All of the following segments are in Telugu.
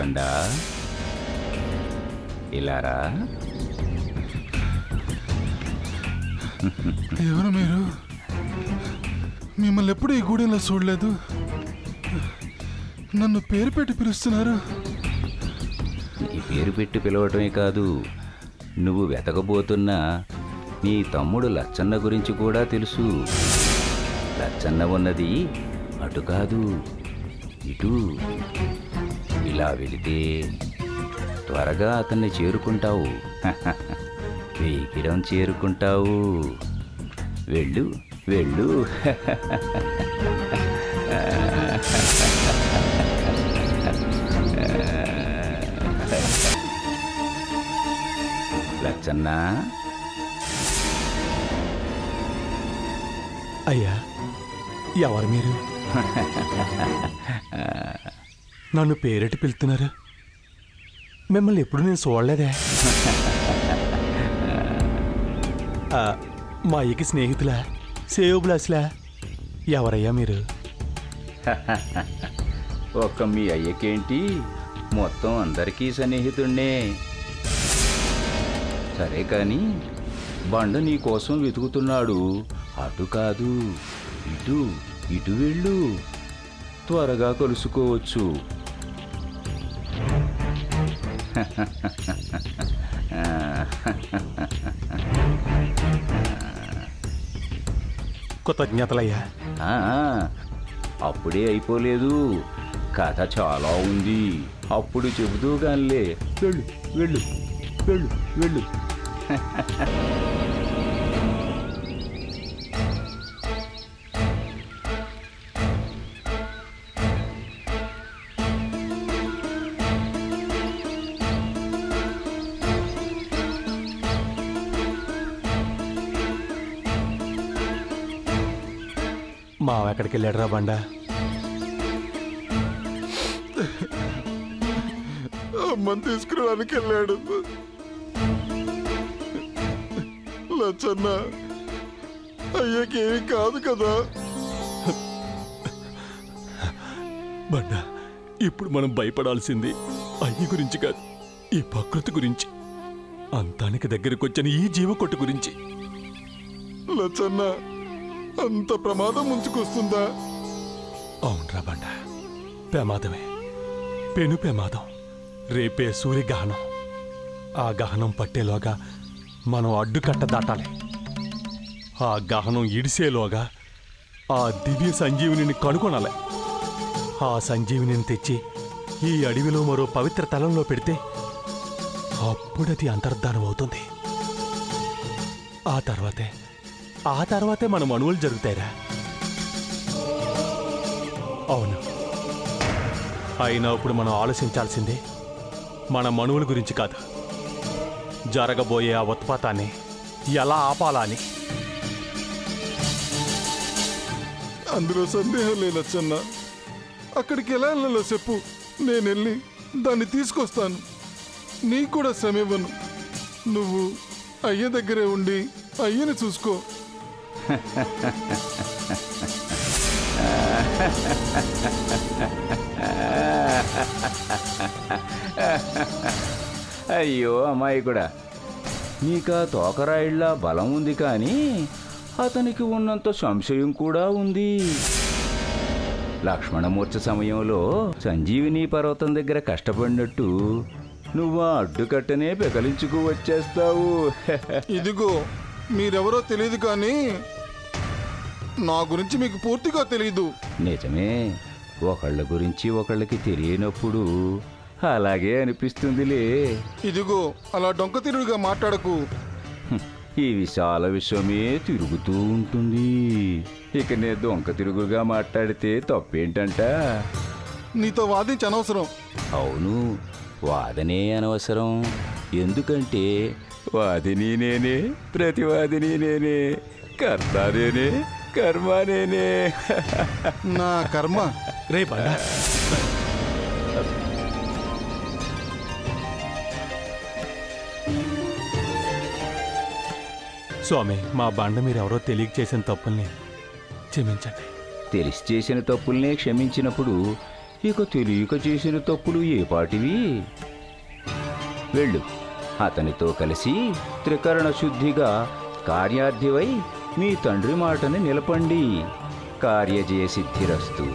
బండా ఇలారా. ఎవరు మీరు? మిమ్మల్ని ఎప్పుడు ఈ గూడెంలో చూడలేదు. నన్ను పేరు పెట్టి పిలుస్తున్నారు. నీ పేరు పెట్టి పిలవటమే కాదు, నువ్వు వెతకబోతున్న నీ తమ్ముడు లచ్చన్న గురించి కూడా తెలుసు. లచ్చన్న ఉన్నది అటు కాదు, ఇటు. ఇలా వెళితే త్వరగా అతన్ని చేరుకుంటావు. వేగిరం చేరుకుంటావు. వెళ్ళు వెళ్ళు. లచ్చన్న, అయ్యా ఎవరు మీరు? నన్ను పేరెట్టి పిలుతున్నారు. మిమ్మల్ని ఎప్పుడు నేను చూడలేదే. మా అయ్యకి స్నేహితులా, సేవబులాస్లా? ఎవరయ్యా మీరు? ఒక్క మీ అయ్యకేంటి, మొత్తం అందరికీ సన్నిహితుణ్ణే. సరే కానీ బండ నీ కోసం వెతుకుతున్నాడు. అటు కాదు, ఇటు. ఇటు వెళ్ళు, త్వరగా కలుసుకోవచ్చు. కృతజ్ఞతలయ్యా. అప్పుడే అయిపోలేదు, కథ చాలా ఉంది. అప్పుడు చెబుతూ కానిలే. వెళ్ళు వెళ్ళు వెళ్ళు వెళ్ళు. మావ ఎక్కడికి వెళ్ళాడు రా బండ? అమ్మని తీసుకురావడానికి వెళ్ళాడు. లచ్చన్న, అయ్యకేమీ కాదు కదా. బండ, ఇప్పుడు మనం భయపడాల్సింది అయ్య గురించి కాదు, ఈ ప్రకృతి గురించి. అంతానికి దగ్గరకు వచ్చిన ఈ జీవకొట్టు గురించి. లచ్చన్న, అంత ప్రమాదం ముంచుకొస్తుందా? అవునరా బండ, ప్రమాదమే. పెను ప్రమాదం. రేపే సూర్యగహనం. ఆ గహనం పట్టేలోగా మనం అడ్డుకట్ట దాటాలి. ఆ గహనం ఇడిసేలోగా ఆ దివ్య సంజీవిని కనుగొనాలి. ఆ సంజీవిని తెచ్చి ఈ అడవిలో మరో పవిత్ర తలంలో పెడితే అప్పుడది అంతర్ధానం అవుతుంది. ఆ తర్వాతే మన మనువులు జరుగుతాయిరా. అవును, అయినా ఇప్పుడు మనం ఆలోచించాల్సిందే మన మనువుల గురించి కాదు, జరగబోయే ఆ ఉత్పాతాన్ని ఎలా ఆపాలా అని. అందులో సందేహం లేదు లచ్చన్న. అక్కడికి ఎలా వెళ్ళాలో చెప్పు, నేను వెళ్ళి దాన్ని తీసుకొస్తాను. నీకు కూడా శ్రమ ఇవ్వను. నువ్వు అయ్య దగ్గరే ఉండి అయ్యని చూసుకో. అయ్యో అమ్మాయి కూడా, నీకా తోకరాయిళ్ళ బలం ఉంది, కానీ అతనికి ఉన్నంత సంశయం కూడా ఉంది. లక్ష్మణమూర్ఛ సమయంలో సంజీవిని పర్వతం దగ్గర కష్టపడినట్టు నువ్వు ఆ అడ్డుకట్టనే పెకలించుకు వచ్చేస్తావు. ఇదిగో, మీరెవరో తెలియదు, కానీ నా గురించి మీకు పూర్తిగా తెలీదు. నిజమే, ఒకళ్ళ గురించి ఒకళ్ళకి తెలియనప్పుడు అలాగే అనిపిస్తుందిలే. ఇదిగో, అలా డొంక తిరుగుగా మాట్లాడకు. ఈ విశాల విశ్వమే తిరుగుతూ ఉంటుంది. ఇక నేను దొంక తిరుగుగా మాట్లాడితే తప్పేంటంట? నీతో వాదించి అనవసరం. అవును, వాదనే అనవసరం. ఎందుకంటే వాదిని నేనే, ప్రతివాదిని నేనే, కర్త నేనే, కర్మ నేనే. నా కర్మ. రే బండ, స్వామి, మా బండ మీరెవరో తెలియక చేసిన తప్పుల్ని క్షమించండి. తెలిసి చేసిన తప్పుల్నే క్షమించినప్పుడు ఇక తెలియక చేసిన తప్పులు ఏ పాటివి? వెళ్ళు, అతనితో కలిసి త్రికరణ శుద్ధిగా కార్యార్థివై మీ తండ్రి మాటని నిలపండి. కార్యజయ సిద్ధిరస్తు.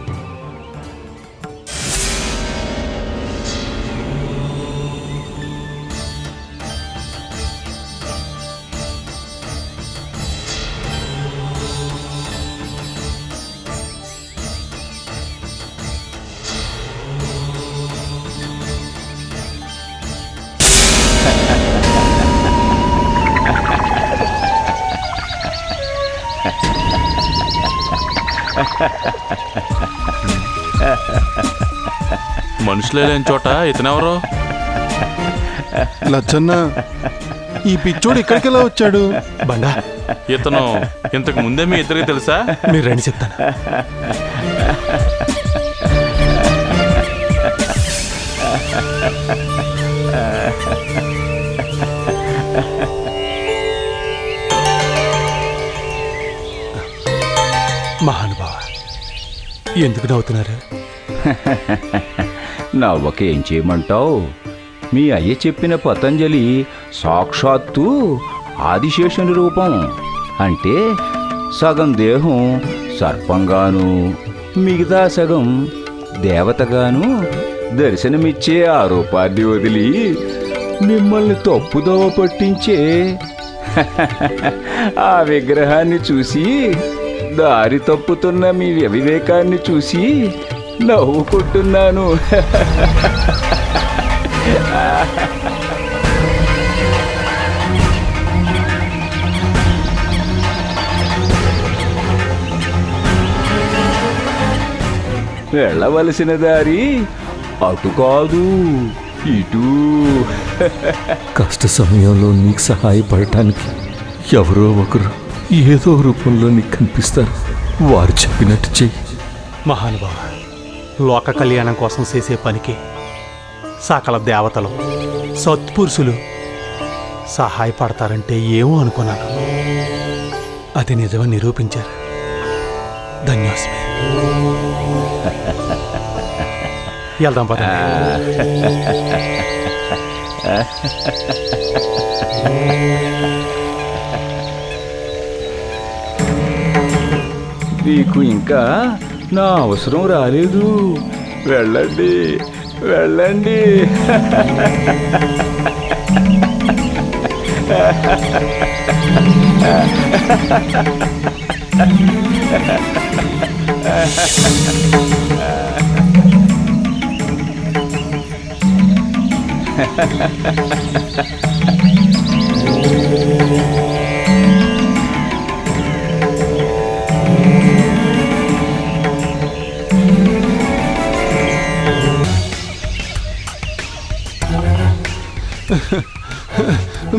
మనుషులే లేని చోట ఇతనెవరో? లచ్చన్న, ఈ పిచ్చోడు ఇక్కడికి ఎలా వచ్చాడు? బండా, ఇతను ఇంతకు ముందే మీ ఇద్దరికి తెలుసా? మీరు రండి చెప్తాను. మహానుభావ, ఎందుకు నవ్వుతున్నారు? నవ్వక ఏం చేయమంటావు? మీ అయ్య చెప్పిన పతంజలి సాక్షాత్తు ఆదిశేషుని రూపం. అంటే సగం దేహం సర్పంగాను, మిగతా సగం దేవతగాను దర్శనమిచ్చే ఆ రూపాన్ని వదిలి మిమ్మల్ని తప్పుదోవ పట్టించే ఆ విగ్రహాన్ని చూసి, దారి తప్పుతున్న మీ అవివేకాన్ని చూసి నవ్వుకుంటున్నాను. వెళ్ళవలసిన దారి అటు కాదు, ఇటు. కష్ట సమయంలో నీకు సహాయపడటానికి ఎవరో ఒకరు ఏదో రూపంలో నీకు కనిపిస్తారు. వారు చెప్పినట్టు చెయ్యి. మహానుభావ, లోక కళ్యాణం కోసం చేసే పనికి సకల దేవతలు, సత్పురుషులు సహాయపడతారంటే ఏమో అనుకున్నాను. అది నిజమని నిరూపించారు. ధన్యోస్మి. వెళ్దాం పదండి. మీకు ఇంకా నా అవసరం రాలేదు. వెళ్ళండి, వెళ్ళండి.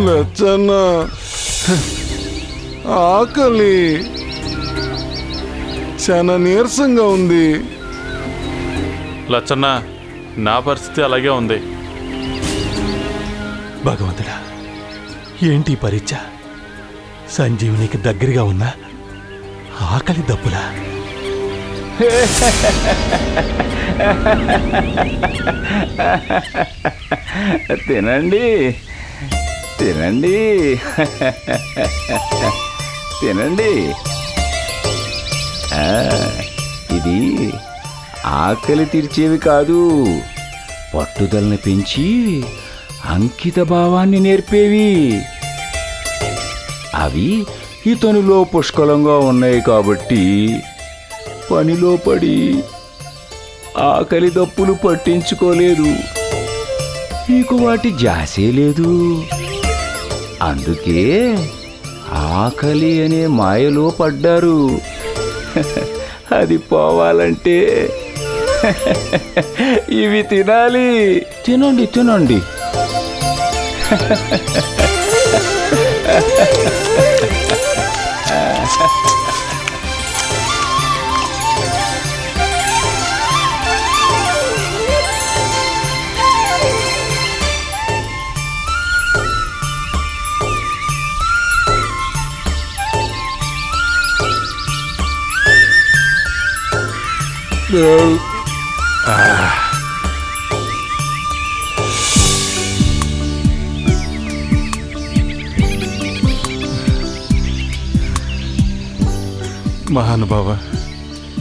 లచ్చన్న, ఆకలి చాలా నీరసంగా ఉంది. లచ్చన్న, నా పరిస్థితి అలాగే ఉంది. భగవంతుడా, ఏంటి పరీక్ష? సంజీవునికి దగ్గరగా ఉన్న ఆకలి దప్పులా? తినండి, తినండి, తినండి. ఇది ఆకలి తీర్చేవి కాదు, పట్టుదలని పెంచి అంకిత భావాన్ని నేర్పేవి. అవి ఇతనిలో పుష్కలంగా ఉన్నాయి కాబట్టి పనిలో పడి ఆకలి దప్పులు పట్టించుకోలేదు. మీకు వాటి జాసే లేదు. అందుకే ఆకలి అనే మాయలో పడ్డారు. అది పోవాలంటే ఇవి తినాలి. తినండి, తినండి. మహానుభావ,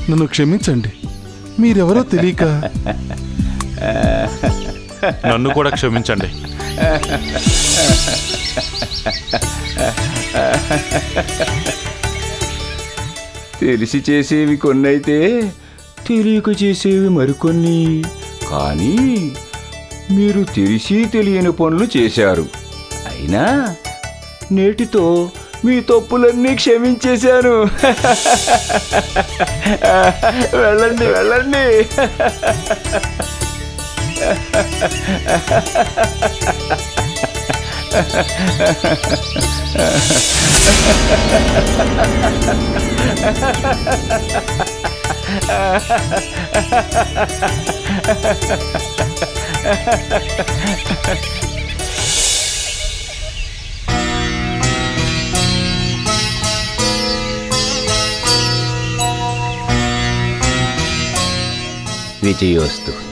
నన్ను క్షమించండి. మీరెవరో తెలియక. నన్ను కూడా క్షమించండి. తెలిసి చేసేవి కొన్నైతే తెలియక చేసేవి మరికొన్ని. కానీ మీరు తెలిసి తెలియని పనులు చేశారు. అయినా నేటితో మీ తప్పులన్నీ క్షమించేశాను. వెళ్ళండి వెళ్ళండి. విజయోస్తు.